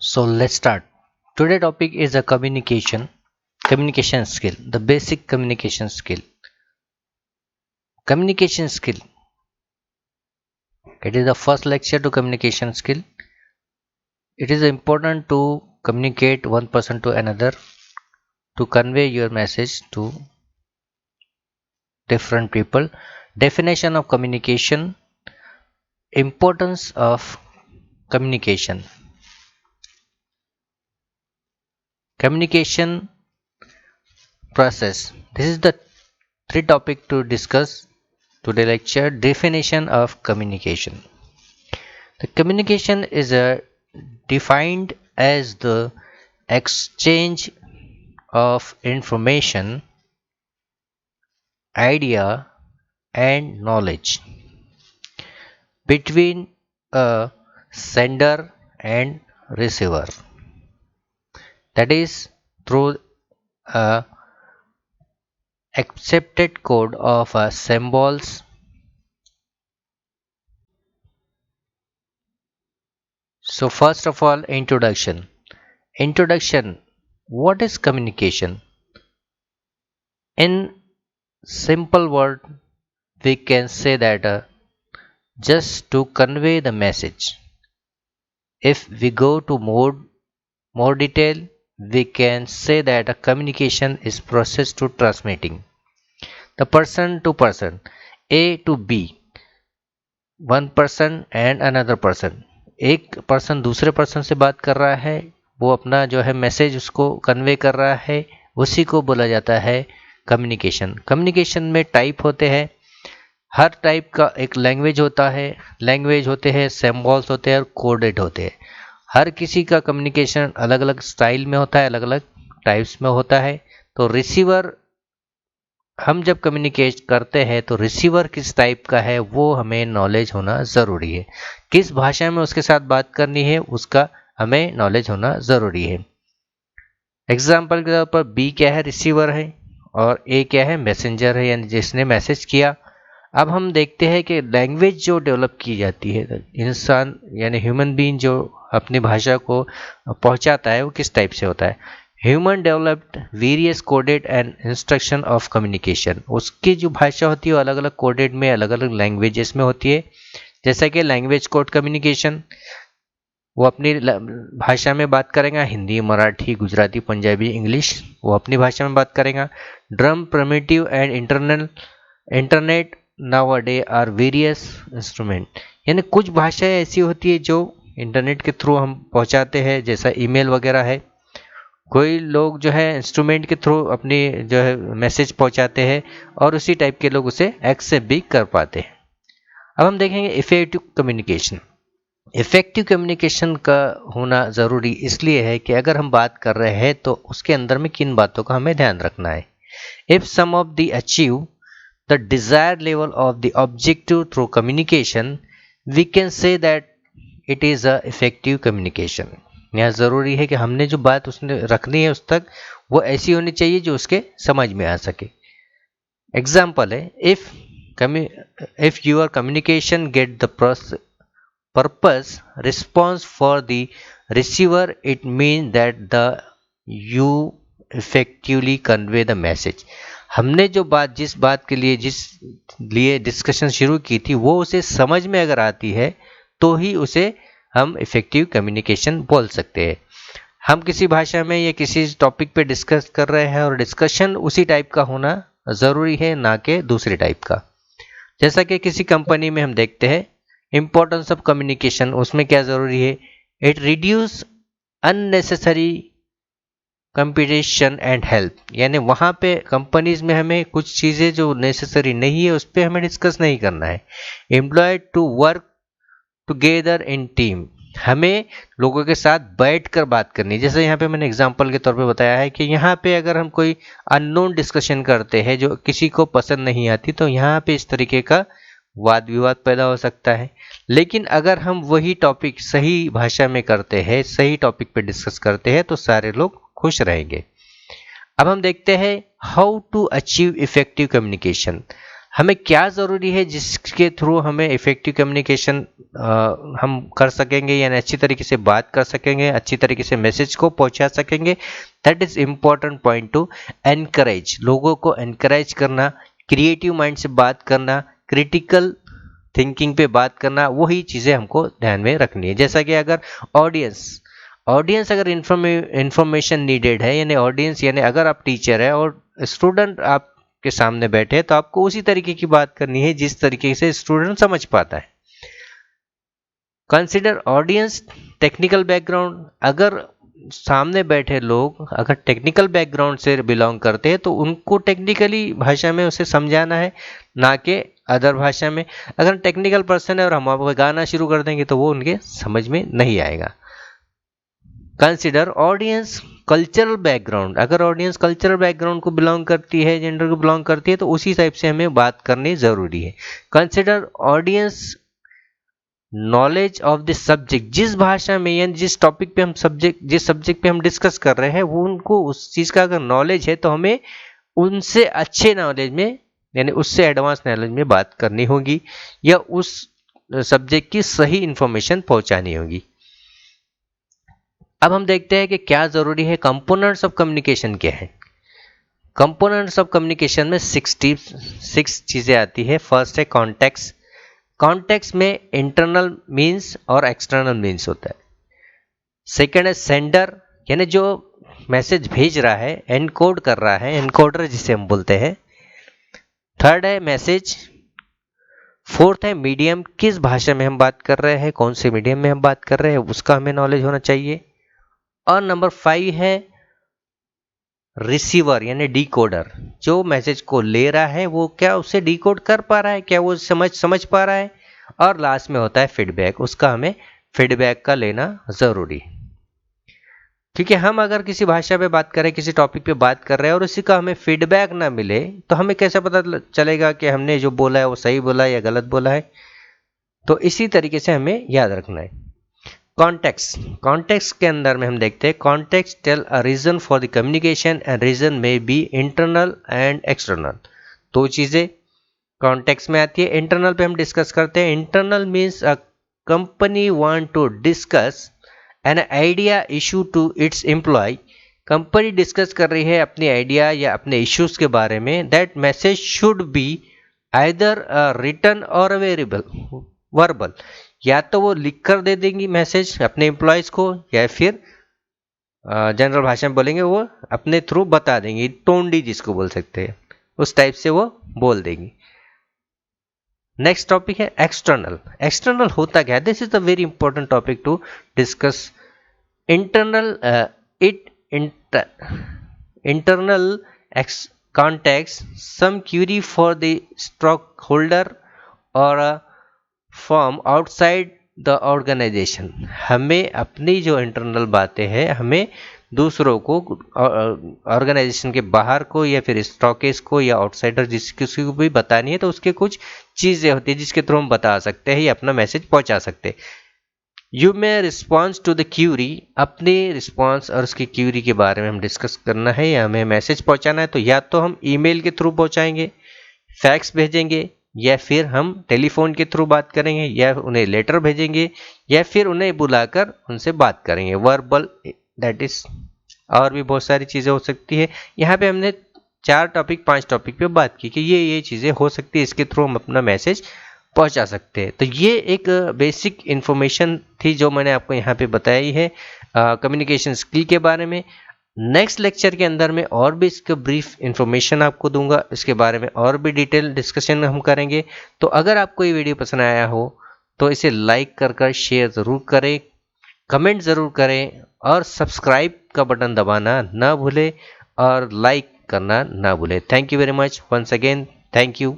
So let's start. Today topic is a communication skill, the basic communication skill. Communication skill. It is the first lecture to communication skill. It is important to communicate one person to another, to convey your message to different people. Definition of communication, importance of communication. Communication process. This is the three topic to discuss today lecture. Definition of communication. The communication is defined as the exchange of information, idea, and knowledge between a sender and receiver. That is through a accepted code of symbols. So first of all, introduction. Introduction. What is communication? In simple word, we can say that just to convey the message. If we go to more detail, we can say that a communication is process to transmitting the person to person, A to B, one person and another person. एक person दूसरे person से बात कर रहा है, वो अपना जो है मैसेज उसको कन्वे कर रहा है, उसी को बोला जाता है कम्युनिकेशन. कम्युनिकेशन में टाइप होते हैं, हर टाइप का एक लैंग्वेज होता है, लैंग्वेज होते हैं, सिंबल्स होते हैं और कोडेड होते हैं. हर किसी का कम्युनिकेशन अलग अलग स्टाइल में होता है, अलग अलग टाइप्स में होता है. तो रिसीवर, हम जब कम्युनिकेट करते हैं तो रिसीवर किस टाइप का है वो हमें नॉलेज होना ज़रूरी है. किस भाषा में उसके साथ बात करनी है उसका हमें नॉलेज होना ज़रूरी है. एग्जाम्पल के तौर पर बी क्या है, रिसीवर है, और ए क्या है, मैसेंजर है, यानी जिसने मैसेज किया. अब हम देखते हैं कि लैंग्वेज जो डेवलप की जाती है, इंसान यानी ह्यूमन बीइंग जो अपनी भाषा को पहुंचाता है वो किस टाइप से होता है. Human developed various coded and instruction of communication. उसकी जो भाषा होती है वो अलग अलग कोडेड में, अलग अलग लैंग्वेजेस में होती है. जैसा कि लैंग्वेज कोड कम्युनिकेशन, वो अपनी भाषा में बात करेगा, हिंदी, मराठी, गुजराती, पंजाबी, इंग्लिश, वो अपनी भाषा में बात करेगा. Drum, primitive and internet nowadays are various instrument. यानी कुछ भाषाएं ऐसी होती है जो इंटरनेट के थ्रू हम पहुंचाते हैं, जैसा ईमेल वगैरह है. कोई लोग जो है इंस्ट्रूमेंट के थ्रू अपनी जो है मैसेज पहुंचाते हैं, और उसी टाइप के लोग उसे एक्सेप्ट भी कर पाते हैं. अब हम देखेंगे इफेक्टिव कम्युनिकेशन. इफेक्टिव कम्युनिकेशन का होना ज़रूरी इसलिए है कि अगर हम बात कर रहे हैं तो उसके अंदर में किन बातों का हमें ध्यान रखना है. If some of the achieve the desired level of the objective through communication, we can say that it is a effective communication. यहाँ ज़रूरी है कि हमने जो बात उसने रखनी है उस तक वो ऐसी होनी चाहिए जो उसके समझ में आ सके. एग्जाम्पल है, if your communication get the purpose response for the receiver, it means that you effectively convey the message. हमने जो बात जिस लिए डिस्कशन शुरू की थी वो उसे समझ में अगर आती है तो ही उसे हम इफेक्टिव कम्युनिकेशन बोल सकते हैं. हम किसी भाषा में या किसी टॉपिक पे डिस्कस कर रहे हैं और डिस्कशन उसी टाइप का होना ज़रूरी है, ना कि दूसरे टाइप का. जैसा कि किसी कंपनी में हम देखते हैं इम्पोर्टेंस ऑफ कम्युनिकेशन, उसमें क्या ज़रूरी है, it reduce unnecessary competition and help. यानी वहाँ पे कंपनीज में हमें कुछ चीज़ें जो नेसेसरी नहीं है उस पर हमें डिस्कस नहीं करना है. Employed to work together in team. हमें लोगों के साथ बैठकर बात करनी है. जैसे यहाँ पे मैंने एग्जांपल के तौर पे बताया है कि यहाँ पे अगर हम कोई अननोन डिस्कशन करते हैं जो किसी को पसंद नहीं आती, तो यहाँ पे इस तरीके का वाद विवाद पैदा हो सकता है. लेकिन अगर हम वही टॉपिक सही भाषा में करते हैं, सही टॉपिक पे डिस्कस करते हैं, तो सारे लोग खुश रहेंगे. अब हम देखते हैं how to achieve effective communication. हमें क्या ज़रूरी है जिसके थ्रू हमें इफ़ेक्टिव कम्युनिकेशन हम कर सकेंगे, यानी अच्छी तरीके से बात कर सकेंगे, अच्छी तरीके से मैसेज को पहुंचा सकेंगे। That is important point two encourage, लोगों को एनकरेज करना, क्रिएटिव माइंड से बात करना, क्रिटिकल थिंकिंग पे बात करना, वही चीज़ें हमको ध्यान में रखनी है। जैसा कि अगर ऑडियंस ऑडियंस अगर इंफॉर्मेशन नीडेड है, यानी ऑडियंस यानी अगर आप टीचर है और स्टूडेंट आपके सामने बैठे हैं, तो आपको उसी तरीके की बात करनी है जिस तरीके से स्टूडेंट समझ पाता है। कंसिडर ऑडियंस टेक्निकल बैकग्राउंड, अगर सामने बैठे लोग अगर टेक्निकल बैकग्राउंड से बिलोंग करते हैं तो उनको टेक्निकली भाषा में उसे समझाना है, ना कि अदर भाषा में। अगर टेक्निकल पर्सन है और हम आपको गाना शुरू कर देंगे तो वो उनके समझ में नहीं आएगा। कंसिडर ऑडियंस कल्चरल बैकग्राउंड, अगर ऑडियंस कल्चरल बैकग्राउंड को बिलोंग करती है, जेंडर को बिलोंग करती है, तो उसी टाइप से हमें बात करनी ज़रूरी है। Consider audience knowledge of the subject, जिस भाषा में या जिस टॉपिक पे हम जिस सब्जेक्ट पे हम डिस्कस कर रहे हैं वो उनको उस चीज़ का अगर नॉलेज है तो हमें उनसे अच्छे नॉलेज में यानी उससे एडवांस नॉलेज में बात करनी होगी या उस सब्जेक्ट की सही इंफॉर्मेशन पहुंचानी होगी। अब हम देखते हैं कि क्या ज़रूरी है, कंपोनेंट्स ऑफ कम्युनिकेशन क्या है। कंपोनेंट्स ऑफ कम्युनिकेशन में 6 चीज़ें आती है। फर्स्ट है कॉन्टेक्स्ट। कॉन्टेक्स्ट में इंटरनल मीन्स और एक्सटर्नल मीन्स होता है। सेकेंड है सेंडर, यानी जो मैसेज भेज रहा है, एनकोड कर रहा है, एनकोडर जिसे हम बोलते हैं। थर्ड है मैसेज। फोर्थ है मीडियम, किस भाषा में हम बात कर रहे हैं, कौन से मीडियम में हम बात कर रहे हैं, उसका हमें नॉलेज होना चाहिए। और नंबर 5 है रिसीवर यानी डिकोडर, जो मैसेज को ले रहा है वो क्या उसे डिकोड कर पा रहा है, क्या वो समझ पा रहा है। और लास्ट में होता है फीडबैक, उसका हमें फीडबैक का लेना ज़रूरी है। क्योंकि हम अगर किसी भाषा पे बात करें, किसी टॉपिक पे बात कर रहे हैं और उसी का हमें फीडबैक ना मिले तो हमें कैसे पता चलेगा कि हमने जो बोला है वो सही बोला है या गलत बोला है। तो इसी तरीके से हमें याद रखना है। कॉन्टेक्स्ट के अंदर में हम देखते हैं context tell a reason for the communication and reason may be internal and external. दो चीज़ें कॉन्टेक्स्ट में आती है। इंटरनल पे हम डिस्कस करते हैं। Internal means a company want to discuss an idea issue to its employ. Company discuss कर रही है अपनी आइडिया या अपने इश्यूज के बारे में। That message should be either written और वर्बल, या तो वो लिख कर दे देंगी मैसेज अपने एम्प्लॉयज को, या फिर जनरल भाषा में बोलेंगे वो अपने थ्रू बता देंगी, टोंडी जिसको बोल सकते हैं, उस टाइप से वो बोल देंगी। नेक्स्ट टॉपिक है एक्सटर्नल। एक्सटर्नल होता क्या है? This is the very important topic to discuss. Internal internal context, some query for the stockholder or a firm outside the organization। हमें अपनी जो इंटरनल बातें हैं हमें दूसरों को, ऑर्गेनाइजेशन के बाहर को या फिर स्टॉकेस को या आउटसाइडर जिस किसी को भी बतानी है, तो उसके कुछ चीज़ें होती है जिसके थ्रू हम बता सकते हैं या अपना मैसेज पहुंचा सकते हैं। You may response to the query, अपनी रिस्पॉन्स और उसकी क्यूरी के बारे में हम डिस्कस करना है या हमें मैसेज पहुंचाना है, तो या तो हम ईमेल के थ्रू पहुंचाएंगे, फैक्स भेजेंगे, या फिर हम टेलीफोन के थ्रू बात करेंगे, या उन्हें लेटर भेजेंगे, या फिर उन्हें बुलाकर उनसे बात करेंगे, वर्बल, दैट इज। और भी बहुत सारी चीज़ें हो सकती है। यहाँ पे हमने 5 टॉपिक पे बात की कि ये चीज़ें हो सकती है, इसके थ्रू हम अपना मैसेज पहुंचा सकते हैं। तो ये एक बेसिक इन्फॉर्मेशन थी जो मैंने आपको यहाँ पे बताई है कम्युनिकेशन स्किल के बारे में। नेक्स्ट लेक्चर के अंदर में और भी इसका ब्रीफ इन्फॉर्मेशन आपको दूंगा, इसके बारे में और भी डिटेल डिस्कशन हम करेंगे। तो अगर आपको ये वीडियो पसंद आया हो तो इसे लाइक कर शेयर ज़रूर करें, कमेंट ज़रूर करें और सब्सक्राइब का बटन दबाना ना भूलें और लाइक करना ना भूलें। Thank you very much once again, thank you.